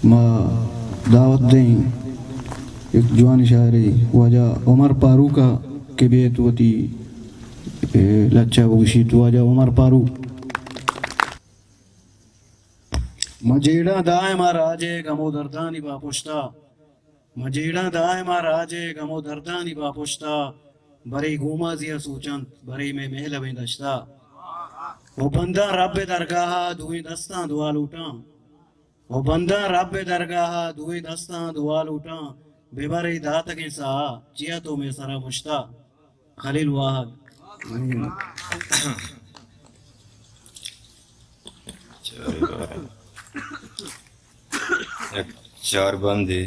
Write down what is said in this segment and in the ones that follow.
ما دعوت دیں ایک جوان شاعری واجہ عمر پاروکا کے بیت وتی لچا وشیت واجہ عمر پارو مجیڑا دائما راجے گمو دردانی با پشتا مجیڑا دائما راجے گمو دردانی با پشتا بری گوما زیا سوچند بری میں محل ویندشتا وہ بندہ رب درگاہ دوئی دستان دعا لوٹاں وہ بندہ رب درگاہ دوئی دستان دعا لوٹاں بے بری دات کے سا چیا تو میں سرا مشتا خلیل واحد چار بندے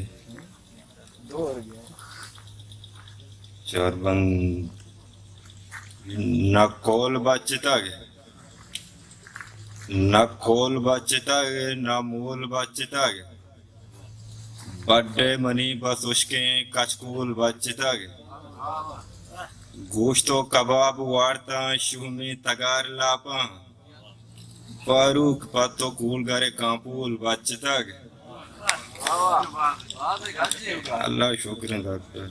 چار بند نہ کول بچتا گے نہ کول بچتا گے نہ مول بچتا گے بڑے منی بس اشکیں کچکول بچتا گے گوشت و کباب وارتا شو میں تگار لاپاں فاروق پتو کول گرے کامپول بچتا گے اللہ شکر ڈاکٹر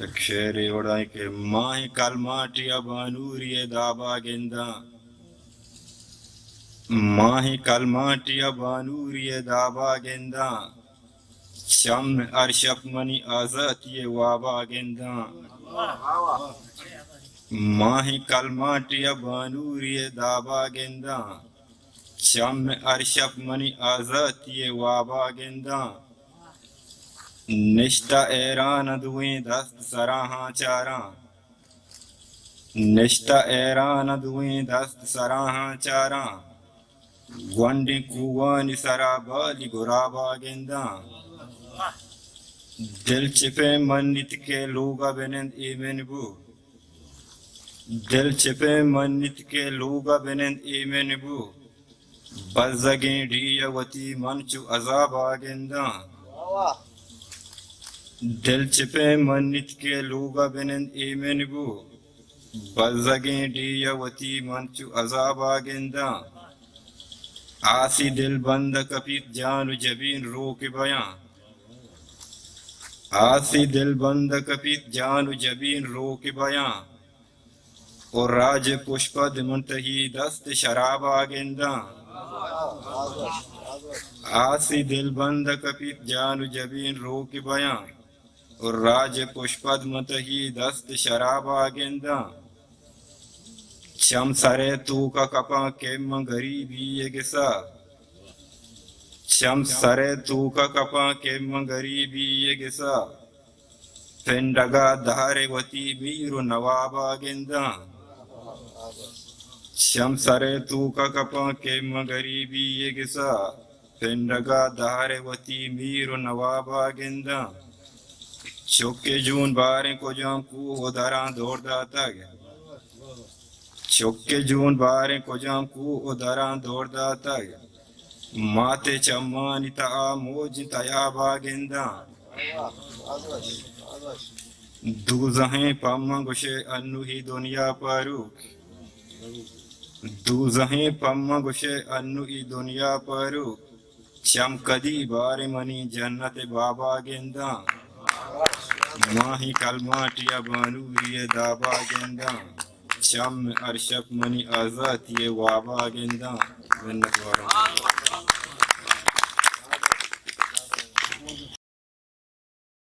ایک شعر اڑائی کہ ماہ کلماٹی ابانوری دابا گندہ ماہ کلماٹی ابانوری دابا گندہ شم ارشپ منی آزاتی وابا گندہ ماہ کلماٹی ابانوری دابا گندہ شم ارشپ منی آزاتی وابا گندہ نشتہ ایران دوئیں دست سراہاں چاراں نشتہ ایران دوئیں دست سراہاں چاراں گونڈی کوانی سرا بالی گرابا گنداں دل چپے منت کے لوگا بنند ایمن بو دل چپے منت کے لوگا بنند ایمن بو بزگیں ڈیا وتی منچو عذاب آگنداں دل چپے منت کے لوگا بنند ایمن بو بزگیں ڈیا وتی منچو عذاب آگنداں آسی دل بند کپیت جان و جبین رو کے بیاں آسی دل بند کپیت جان و جبین رو کے بیاں اور راج پشپد منتہی دست شراب آگنداں آسی دل بند کپیت جان و جبین رو کے بیاں اور راج پشپد منتہی دست شراب آگنداں چم سرے تو کا کپاں کے منگریبی یہ گسا چم سرے تو کا کپاں کے منگریبی یہ گسا پنڈگا دھارے وتی میر و نواب آگنداں چم سرے تو کا کپاں کے منگریبی یہ گسا پنڈگا دھارے وتی میر و نواب آگنداں چوکے جون باریں کو جام کو دراں دوڑ داتا گیا چوکے جون باریں کو جام کو دراں دوڑ داتا گیا ماتے چمانی تا موج تیاب آگنداں دوزہیں پمہ گشے انو ہی دنیا پروک دوزہیں پمہ گشے انو ہی دنیا پروک چم کدی بار منی جنت بابا گنداں ماہی کلماٹی ابانوری دابا گنداں چم ارشپ منی آزاتی وابا گنداں جنت وارا